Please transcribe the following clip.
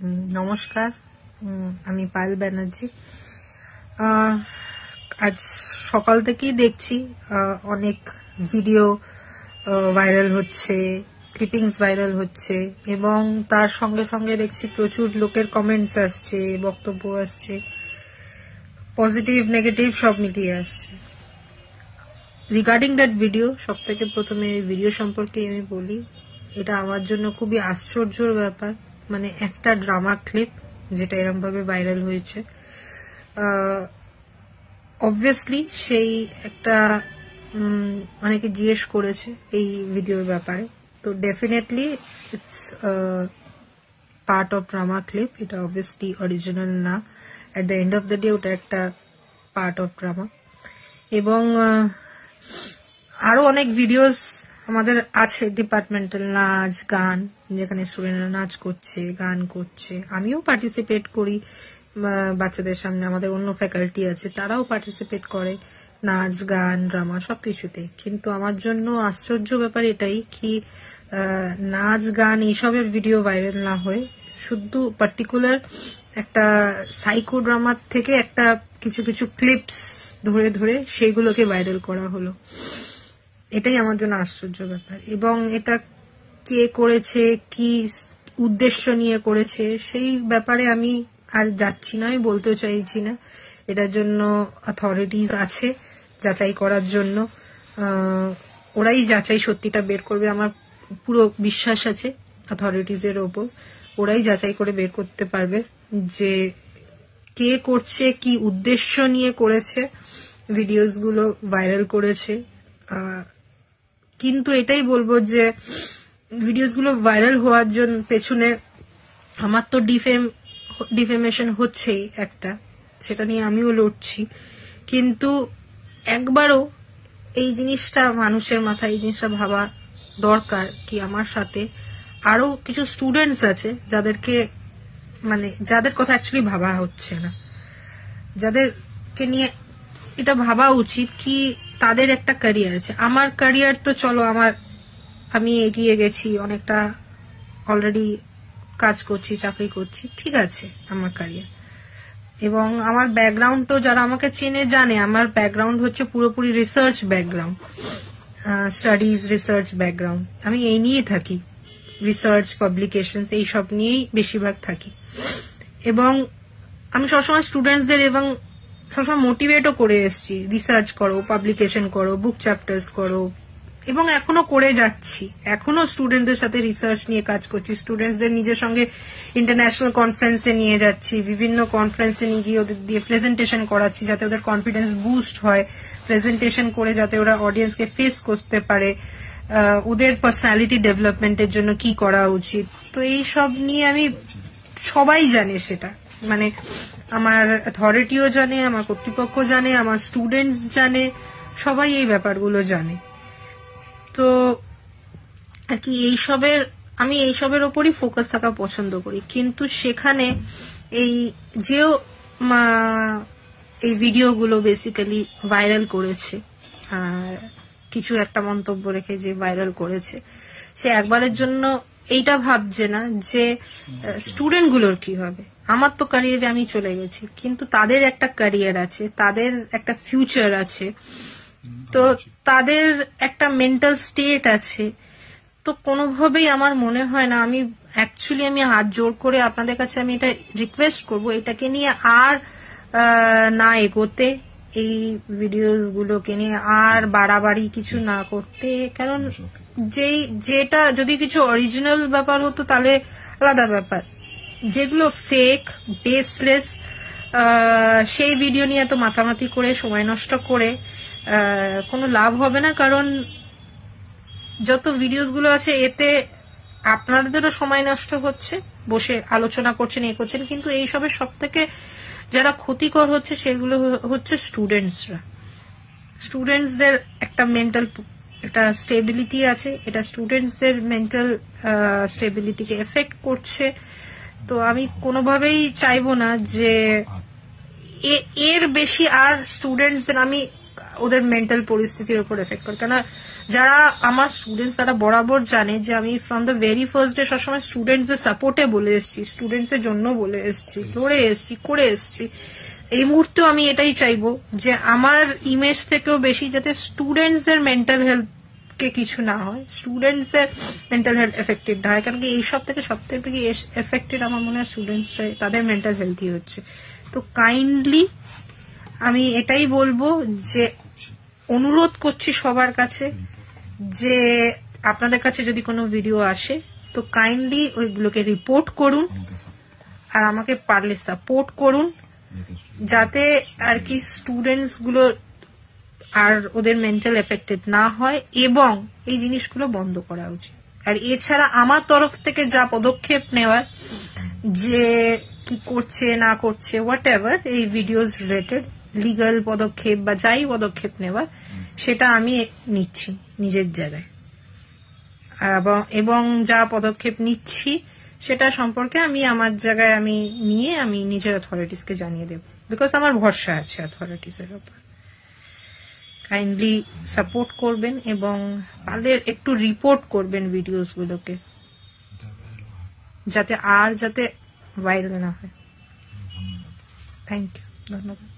নমস্কার, আমি পায়েল ব্যানার্জি। আজ সকাল থেকেই দেখছি অনেক ভিডিও ভাইরাল হচ্ছে, ক্লিপিংস ভাইরাল হচ্ছে এবং তার সঙ্গে সঙ্গে দেখছি প্রচুর লোকের কমেন্টস আসছে, বক্তব্য আসছে, পজিটিভ নেগেটিভ সব মিলিয়ে আসছে। রিগার্ডিং দ্যাট ভিডিও, সব থেকে প্রথমে ভিডিও সম্পর্কে আমি বলি, এটা আমার জন্য খুবই আশ্চর্যের ব্যাপার। মানে একটা ড্রামা ক্লিপ যেটা এরকম ভাবে ভাইরাল হয়েছে, অবভিয়াসলি সেই একটা অনেকে জিজ্ঞেস করেছে এই ভিডিওর ব্যাপারে, তো definitely it's part of drama clip. এটা অবভিয়াসলি অরিজিনাল না, at the end of the day ওটা একটা পার্ট অফ ড্রামা। এবং আরো অনেক ভিডিওস আমাদের আছে, ডিপার্টমেন্টাল নাচ গান, যেখানে স্টুডেন্টরা নাচ করছে, গান করছে। আমিও পার্টিসিপেট করি বাচ্চাদের সামনে, আমাদের অন্য ফ্যাকাল্টি আছে তারাও পার্টিসিপেট করে নাচ গান ড্রামা সবকিছুতে। কিন্তু আমার জন্য আশ্চর্য ব্যাপার এটাই কি নাচ গান এইসবের ভিডিও ভাইরাল না হয়ে শুধু পার্টিকুলার একটা সাইকো ড্রামার থেকে একটা কিছু কিছু ক্লিপস ধরে ধরে সেগুলোকে ভাইরাল করা হলো। এটাই আমার জন্য আশ্চর্য ব্যাপার। এবং এটা কে করেছে, কি উদ্দেশ্য নিয়ে করেছে, সেই ব্যাপারে আমি আর যাচ্ছি না, আমি বলতেও চাইছি না। এটার জন্য অথরিটিজ আছে যাচাই করার জন্য, ওরাই যাচাই সত্যিটা বের করবে। আমার পুরো বিশ্বাস আছে অথরিটিজ এর ওপর, ওরাই যাচাই করে বের করতে পারবে যে কে করছে, কি উদ্দেশ্য নিয়ে করেছে, ভিডিওস গুলো ভাইরাল করেছে। কিন্তু এটাই বলবো যে ভিডিওস গুলো ভাইরাল হওয়ার জন্য পেছনে আমার তো ডিফেমেশন হচ্ছেই একটা, সেটা নিয়ে আমিও লড়ছি। কিন্তু একবারও এই জিনিসটা মানুষের মাথায় এই জিনিসটা ভাবা দরকার কি আমার সাথে আরো কিছু স্টুডেন্টস আছে যাদেরকে মানে যাদের কথা অ্যাকচুয়ালি ভাবা হচ্ছে না, যাদেরকে নিয়ে এটা ভাবা উচিত কি তাদের একটা ক্যারিয়ার আছে। আমার ক্যারিয়ার তো চলো আমি এগিয়ে গেছি অনেকটা, অলরেডি কাজ করছি, চাকরি করছি, ঠিক আছে আমার ক্যারিয়ার। এবং আমার ব্যাকগ্রাউন্ড তো যারা আমাকে চেনে জানে, আমার ব্যাকগ্রাউন্ড হচ্ছে পুরোপুরি research background, studies research background. আমি এই নিয়ে থাকি, রিসার্চ পাবলিকেশন এইসব নিয়েই বেশিরভাগ থাকি। এবং আমি সবসময় স্টুডেন্টসদের এবং সবসময় মোটিভেটও করে এসেছি, রিসার্চ করো, পাবলিকেশন করো, বুক চ্যাপ্টার্স করো, এবং এখনো করে যাচ্ছি। এখনো স্টুডেন্টদের সাথে রিসার্চ নিয়ে কাজ করছি, স্টুডেন্টসদের নিজের সঙ্গে ইন্টারন্যাশনাল কনফারেন্সে নিয়ে যাচ্ছি, বিভিন্ন কনফারেন্সে নিয়ে গিয়ে ওদের দিয়ে প্রেজেন্টেশন করাচ্ছি যাতে ওদের কনফিডেন্স বুস্ট হয়, প্রেজেন্টেশন করে যাতে ওরা অডিয়েন্সকে ফেস করতে পারে, ওদের পার্সোনালিটি ডেভেলপমেন্টের জন্য কি করা উচিত। তো এই সব নিয়ে আমি, সবাই জানে সেটা, মানে আমার অথরিটিও জানে, আমার কর্তৃপক্ষ জানে, আমার স্টুডেন্টস জানে, সবাই এই ব্যাপারগুলো জানে। তো আর কি আমি এইসবের ওপরই ফোকাস থাকা পছন্দ করি। কিন্তু সেখানে এই ভিডিওগুলো বেসিক্যালি ভাইরাল করেছে, কিছু একটা মন্তব্য রেখে যে ভাইরাল করেছে, সে একবারের জন্য এইটা ভাবছে না যে স্টুডেন্টগুলোর কি হবে। আমার তো ক্যারিয়ারে আমি চলে গেছি, কিন্তু তাদের একটা ক্যারিয়ার আছে, তাদের একটা ফিউচার আছে, তো তাদের একটা মেন্টাল স্টেট আছে। তো কোনোভাবেই আমার মনে হয় না, আমি হাত জোর করে আপনাদের কাছে আমি এটা রিকোয়েস্ট করব, এটাকে নিয়ে আর না এগোতে, এই ভিডিওগুলোকে নিয়ে আর বাড়াবাড়ি কিছু না করতে। কারণ যেটা যদি কিছু অরিজিনাল ব্যাপার হতো তাহলে আলাদা ব্যাপার, যেগুলো ফেক বেসলেস সেই ভিডিও নিয়ে এত মাতামাতি করে সময় নষ্ট করে কোনো লাভ হবে না। কারণ যত ভিডিওস গুলো আছে এতে আপনাদেরও সময় নষ্ট হচ্ছে, বসে আলোচনা করছেন, এ করছেন, কিন্তু এইসবের সব থেকে যারা ক্ষতিকর হচ্ছে সেগুলো হচ্ছে স্টুডেন্টসরা। স্টুডেন্টসদের একটা মেন্টাল একটা স্টেবিলিটি আছে, এটা স্টুডেন্টসদের মেন্টাল স্টেবিলিটিকে এফেক্ট করছে। তো আমি কোনোভাবেই চাইবো না যে এর বেশি আর স্টুডেন্টসদের আমি ওদের মেন্টাল পরিস্থিতির উপর এফেক্ট করি। কেন যারা আমার স্টুডেন্টস তারা বরাবর জানে যে আমি from the very first day সবসময় স্টুডেন্টসদের সাপোর্টে বলে এসেছি, স্টুডেন্টসের জন্য বলে এসেছি, লড়ে এসেছি, করে এসেছি। এই মুহূর্তেও আমি এটাই চাইবো যে আমার ইমেজ থেকেও বেশি যাতে স্টুডেন্টসদের মেন্টাল হেলথ কে কিছু না হয়, স্টুডেন্টসদের মেন্টাল হেলথ এফেক্টেড না হয়, কারণ কি এইসব থেকে সব থেকে এফেক্টেড আমার মনে হয় স্টুডেন্টসরা, তাদের মেন্টাল হেলথই হচ্ছে। তো কাইন্ডলি আমি এটাই বলবো যে অনুরোধ করছি সবার কাছে যে আপনাদের কাছে যদি কোনো ভিডিও আসে তো কাইন্ডলি ওইগুলোকে রিপোর্ট করুন আর আমাকে পারলে সাপোর্ট করুন, যাতে আর কি স্টুডেন্টস গুলো আর ওদের মেন্টাল এফেক্টেড না হয়, এবং এই জিনিসগুলো বন্ধ করা উচিত। আর এছাড়া আমার তরফ থেকে যা পদক্ষেপ নেওয়ার, যে কি করছে না করছে হোয়াট এভার এই ভিডিওস রিলেটেড লিগাল পদক্ষেপ বা যাই পদক্ষেপ নেওয়ার, সেটা আমি নিচ্ছি নিজের জায়গায়, এবং যা পদক্ষেপ নিচ্ছি সেটা সম্পর্কে আমি আমার জায়গায় আমি নিয়ে আমি নিজের অথরিটিসকে জানিয়ে দেব, বিকজ আমার ভরসা আছে অথরিটিসের উপর। কাইন্ডলি সাপোর্ট করবেন এবং পারলে একটু রিপোর্ট করবেন ভিডিওস গুলোকে, যাতে ভাইরাল না হয়। থ্যাংক ইউ, ধন্যবাদ।